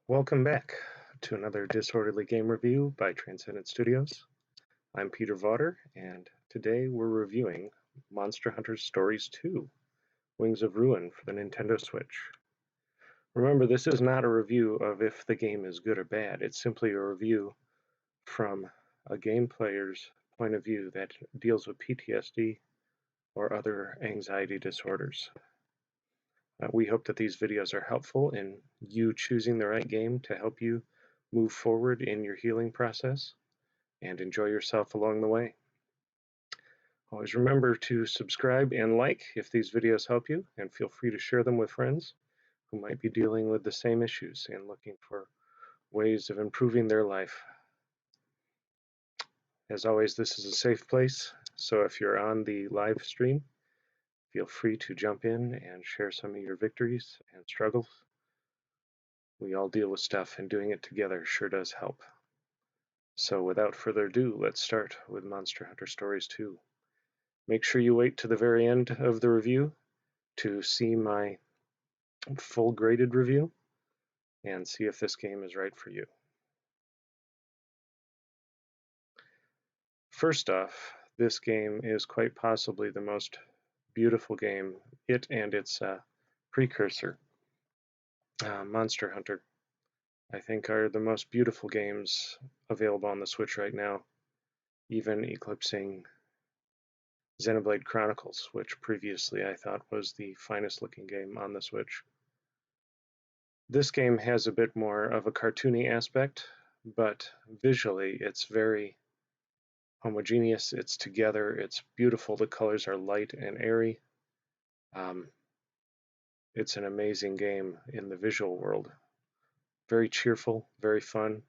Welcome back to another Disorderly Game Review by Transcendent Studios. I'm Peter Vawter, and today we're reviewing Monster Hunter Stories 2, Wings of Ruin for the Nintendo Switch. Remember, this is not a review of if the game is good or bad, it's simply a review from a game player's point of view that deals with PTSD or other anxiety disorders. We hope that these videos are helpful in you choosing the right game to help you move forward in your healing process and enjoy yourself along the way. Always remember to subscribe and like if these videos help you, and feel free to share them with friends who might be dealing with the same issues and looking for ways of improving their life. As always, this is a safe place, so if you're on the live stream, feel free to jump in and share some of your victories and struggles. We all deal with stuff, and doing it together sure does help. So without further ado, let's start with Monster Hunter Stories 2. Make sure you wait to the very end of the review to see my full graded review and see if this game is right for you. First off, this game is quite possibly the most beautiful game. It and its precursor, Monster Hunter, I think are the most beautiful games available on the Switch right now, even eclipsing Xenoblade Chronicles, which previously I thought was the finest looking game on the Switch. This game has a bit more of a cartoony aspect, but visually it's very homogeneous, it's together, it's beautiful, the colors are light and airy. It's an amazing game in the visual world. Very cheerful, very fun,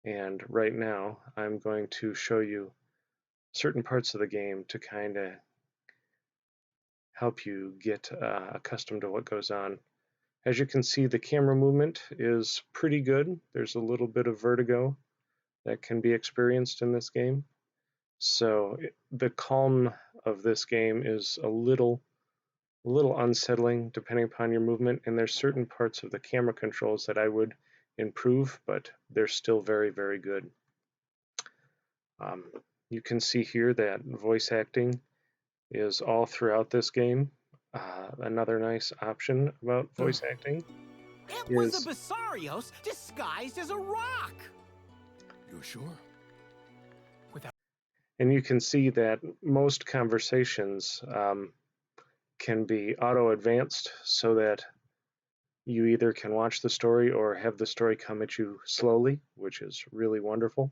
and right now I'm going to show you certain parts of the game to kind of help you get accustomed to what goes on. As you can see, the camera movement is pretty good. There's a little bit of vertigo that can be experienced in this game. So the calm of this game is a little unsettling depending upon your movement, and there's certain parts of the camera controls that I would improve, but they're still very, very good. You can see here that voice acting is all throughout this game. Another nice option about voice acting It was a is... Basarios disguised as a rock! You're sure? And you can see that most conversations can be auto-advanced so that you either can watch the story or have the story come at you slowly, which is really wonderful.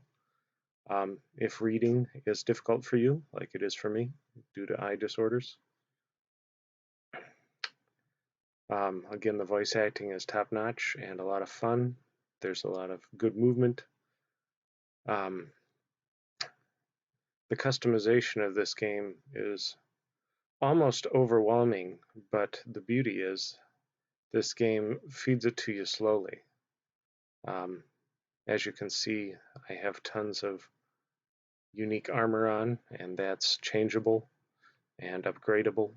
If reading is difficult for you, like it is for me, due to eye disorders. Again, the voice acting is top-notch and a lot of fun. There's a lot of good movement. The customization of this game is almost overwhelming, but the beauty is this game feeds it to you slowly. As you can see, I have tons of unique armor on, and that's changeable and upgradable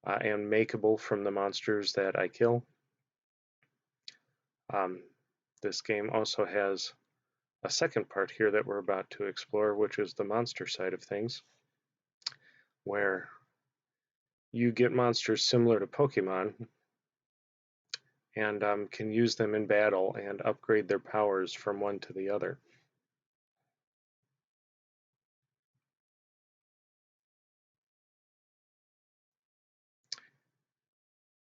and makeable from the monsters that I kill. This game also has a second part here that we're about to explore, which is the monster side of things, where you get monsters similar to Pokemon and can use them in battle and upgrade their powers from one to the other.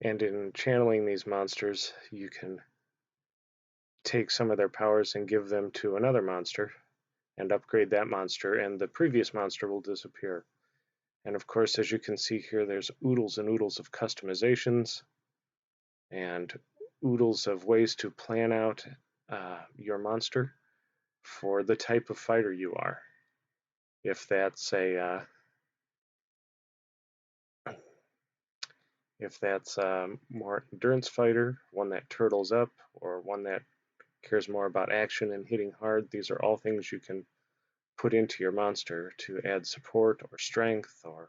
And in channeling these monsters, you can take some of their powers and give them to another monster and upgrade that monster, and the previous monster will disappear. And of course, as you can see here, there's oodles and oodles of customizations and oodles of ways to plan out your monster for the type of fighter you are. If that's a more endurance fighter, one that turtles up, or one that cares more about action and hitting hard, these are all things you can put into your monster to add support or strength or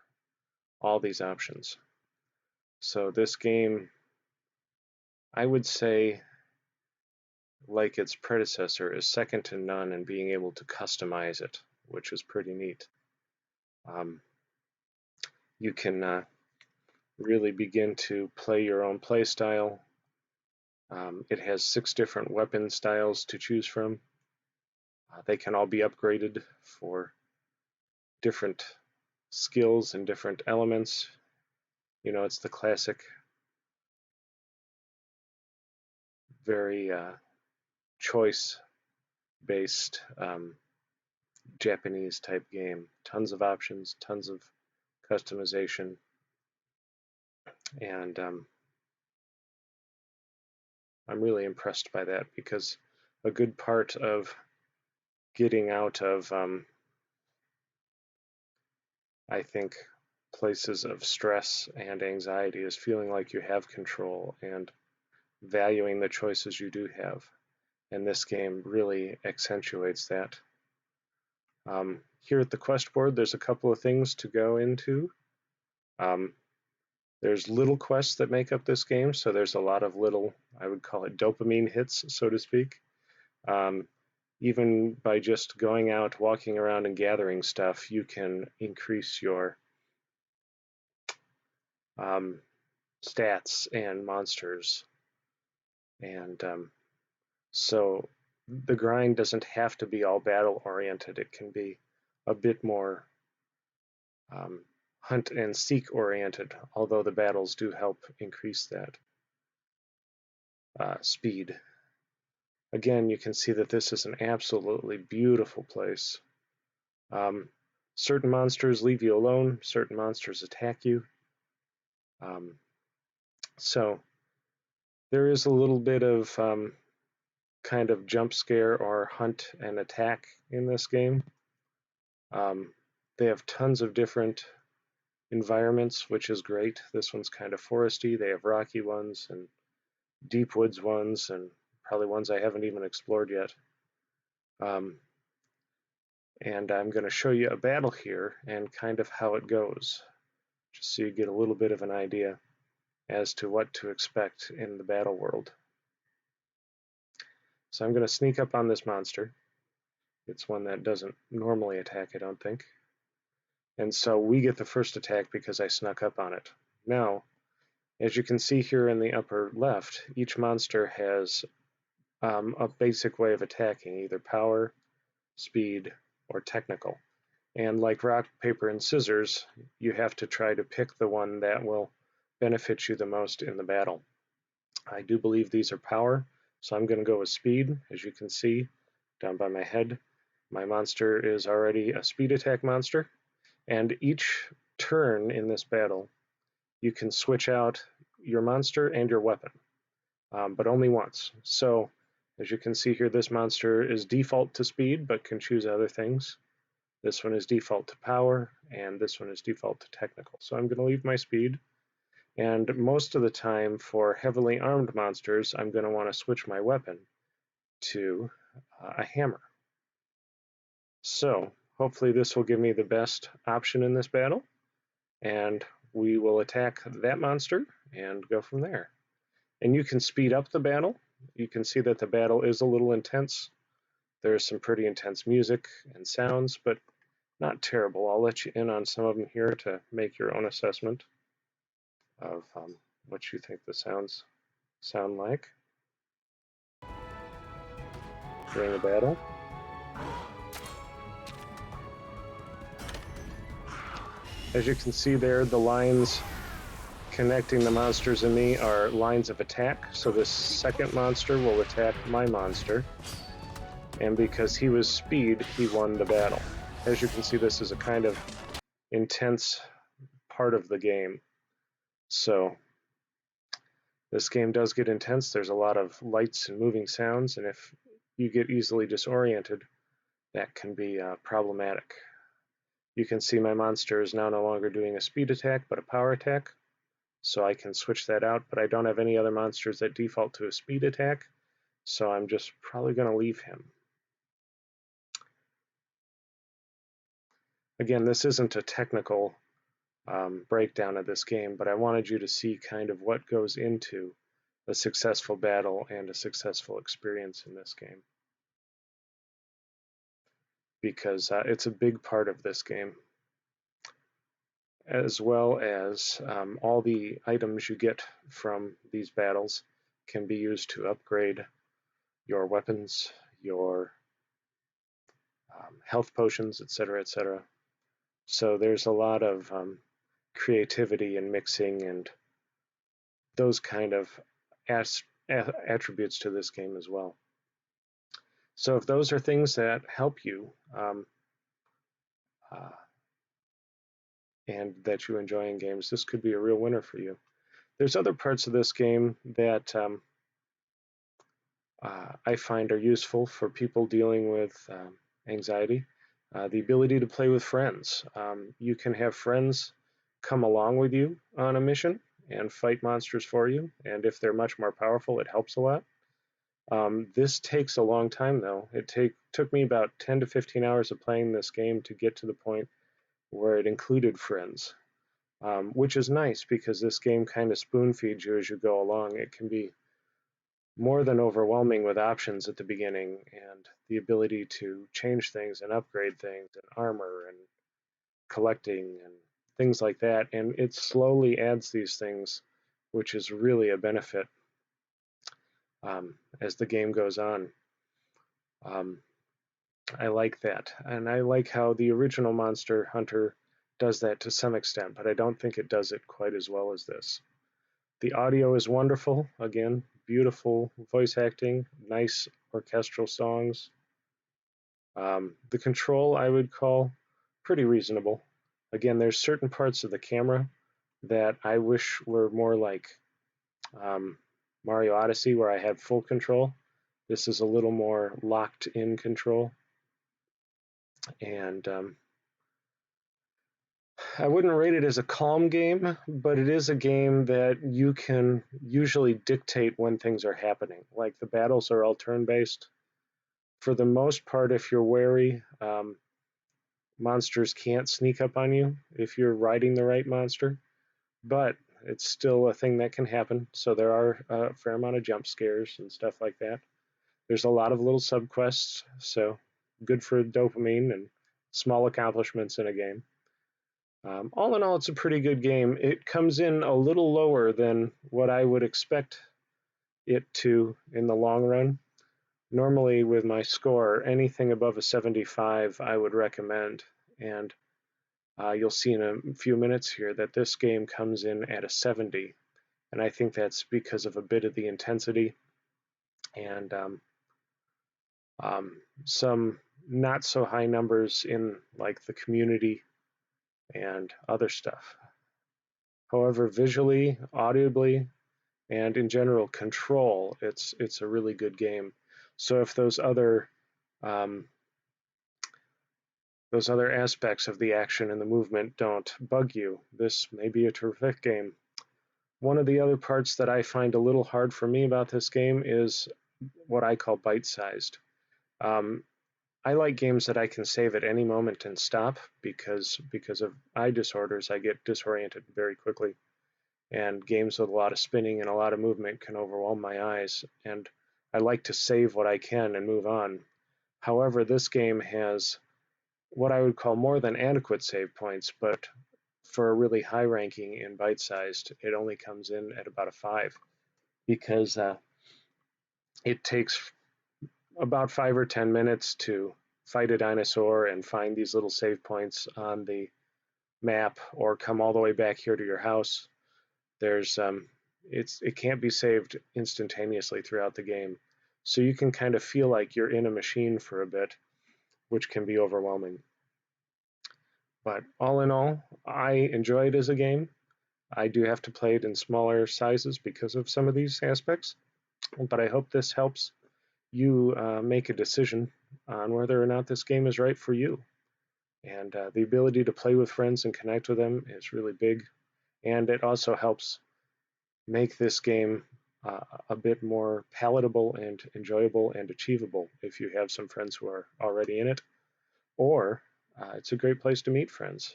all these options. So this game, I would say, like its predecessor, is second to none in being able to customize it, which is pretty neat. You can really begin to play your own play style. It has 6 different weapon styles to choose from. They can all be upgraded for different skills and different elements. You know, it's the classic, very choice-based Japanese type game. Tons of options, tons of customization, and I'm really impressed by that, because a good part of getting out of, I think, places of stress and anxiety is feeling like you have control and valuing the choices you do have. And this game really accentuates that. Here at the quest board, there's a couple of things to go into. There's little quests that make up this game, so there's a lot of little, I would call it dopamine hits, so to speak. Even by just going out, walking around, and gathering stuff, you can increase your stats and monsters. And so the grind doesn't have to be all battle-oriented. It can be a bit more hunt and seek oriented, although the battles do help increase that speed. Again, you can see that this is an absolutely beautiful place. Certain monsters leave you alone, certain monsters attack you. So there is a little bit of kind of jump scare or hunt and attack in this game. They have tons of different environments, which is great. This one's kind of foresty. They have rocky ones and deep woods ones, and probably ones I haven't even explored yet. And I'm going to show you a battle here and kind of how it goes, just so you get a little bit of an idea as to what to expect in the battle world. So I'm going to sneak up on this monster. It's one that doesn't normally attack, I don't think. And so we get the first attack because I snuck up on it. Now, as you can see here in the upper left, each monster has a basic way of attacking, either power, speed, or technical. And like rock, paper, and scissors, you have to try to pick the one that will benefit you the most in the battle. I do believe these are power, so I'm going to go with speed. As you can see down by my head, my monster is already a speed attack monster, and each turn in this battle, you can switch out your monster and your weapon, but only once. So as you can see here, this monster is default to speed, but can choose other things. This one is default to power, and this one is default to technical. So I'm going to leave my speed. And most of the time for heavily armed monsters, I'm going to want to switch my weapon to a hammer. So hopefully this will give me the best option in this battle, and we will attack that monster and go from there. And you can speed up the battle. You can see that the battle is a little intense. There's some pretty intense music and sounds, but not terrible. I'll let you in on some of them here to make your own assessment of what you think the sounds sound like during the battle. As you can see there, the lines connecting the monsters and me are lines of attack. So this second monster will attack my monster. And because he was speed, he won the battle. As you can see, this is a kind of intense part of the game. So this game does get intense. There's a lot of lights and moving sounds, and if you get easily disoriented, that can be problematic. You can see my monster is now no longer doing a speed attack, but a power attack. So I can switch that out, but I don't have any other monsters that default to a speed attack, so I'm just probably going to leave him. Again, this isn't a technical breakdown of this game, but I wanted you to see kind of what goes into a successful battle and a successful experience in this game, because it's a big part of this game, as well as all the items you get from these battles can be used to upgrade your weapons, your health potions, etc., etc. So there's a lot of creativity and mixing and those kind of attributes to this game as well. So if those are things that help you uh, and that you enjoy in games, this could be a real winner for you. There's other parts of this game that I find are useful for people dealing with anxiety. The ability to play with friends. You can have friends come along with you on a mission and fight monsters for you, and if they're much more powerful, it helps a lot. This takes a long time, though. It took me about 10 to 15 hours of playing this game to get to the point where it included friends, which is nice because this game kind of spoon feeds you as you go along. It can be more than overwhelming with options at the beginning and the ability to change things and upgrade things and armor and collecting and things like that. And it slowly adds these things, which is really a benefit as the game goes on. I like that. And I like how the original Monster Hunter does that to some extent, but I don't think it does it quite as well as this. The audio is wonderful. Again, beautiful voice acting, nice orchestral songs. The control I would call pretty reasonable. Again, there's certain parts of the camera that I wish were more like Mario Odyssey, where I had full control. This is a little more locked in control. And I wouldn't rate it as a calm game, but it is a game that you can usually dictate when things are happening. Like the battles are all turn-based. For the most part, if you're wary, monsters can't sneak up on you if you're riding the right monster, but it's still a thing that can happen. So there are a fair amount of jump scares and stuff like that. There's a lot of little subquests, so good for dopamine and small accomplishments in a game. All in all, it's a pretty good game. It comes in a little lower than what I would expect it to in the long run. Normally, with my score, anything above a 75 I would recommend. And you'll see in a few minutes here that this game comes in at a 70. And I think that's because of a bit of the intensity and some not so high numbers in like the community and other stuff. However, visually, audibly, and in general control, it's a really good game. So if um, those other aspects of the action and the movement don't bug you, this may be a terrific game. One of the other parts that I find a little hard for me about this game is what I call bite-sized. I like games that I can save at any moment and stop because of eye disorders, I get disoriented very quickly. And games with a lot of spinning and a lot of movement can overwhelm my eyes. And I like to save what I can and move on. However, this game has what I would call more than adequate save points, but for a really high ranking in bite-sized, it only comes in at about a 5 because it takes about 5 or 10 minutes to fight a dinosaur and find these little save points on the map or come all the way back here to your house. There's it can't be saved instantaneously throughout the game, so you can kind of feel like you're in a machine for a bit, which can be overwhelming. But all in all, I enjoy it as a game. I do have to play it in smaller sizes because of some of these aspects, but I hope this helps you make a decision on whether or not this game is right for you. And the ability to play with friends and connect with them is really big, and it also helps make this game a bit more palatable and enjoyable and achievable if you have some friends who are already in it, or it's a great place to meet friends.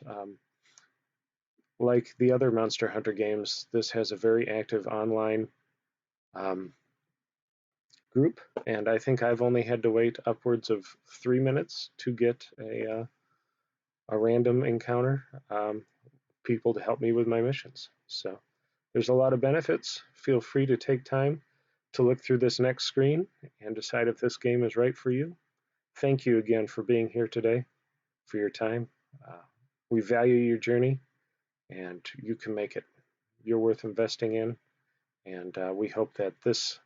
Like the other Monster Hunter games, this has a very active online group, and I think I've only had to wait upwards of 3 minutes to get a random encounter, people to help me with my missions. So there's a lot of benefits. Feel free to take time to look through this next screen and decide if this game is right for you. Thank you again for being here today, for your time. We value your journey, and you can make it. You're worth investing in, and we hope that this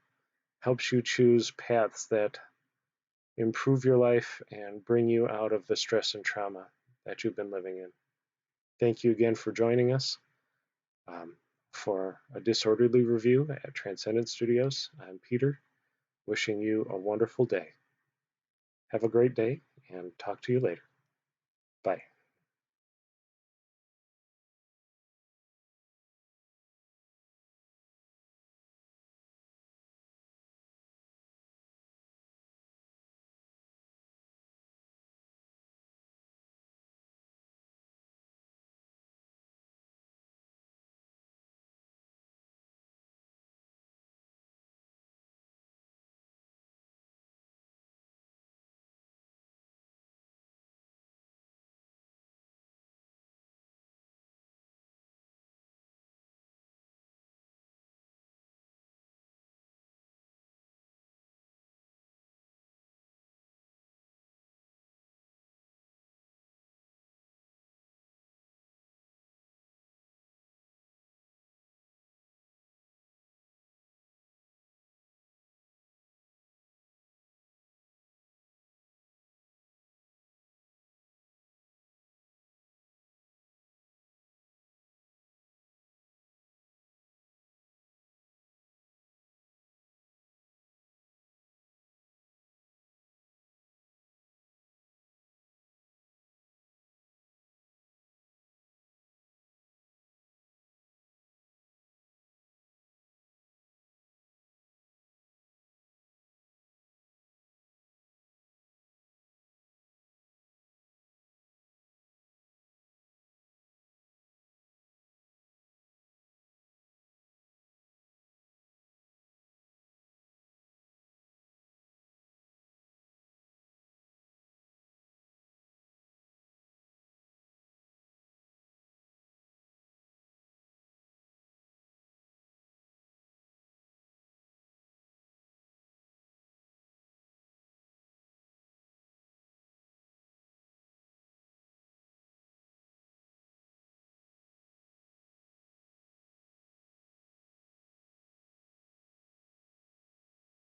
helps you choose paths that improve your life and bring you out of the stress and trauma that you've been living in. Thank you again for joining us for a disorderly review at Transcendent Studios. I'm Peter, wishing you a wonderful day. Have a great day, and talk to you later. Bye.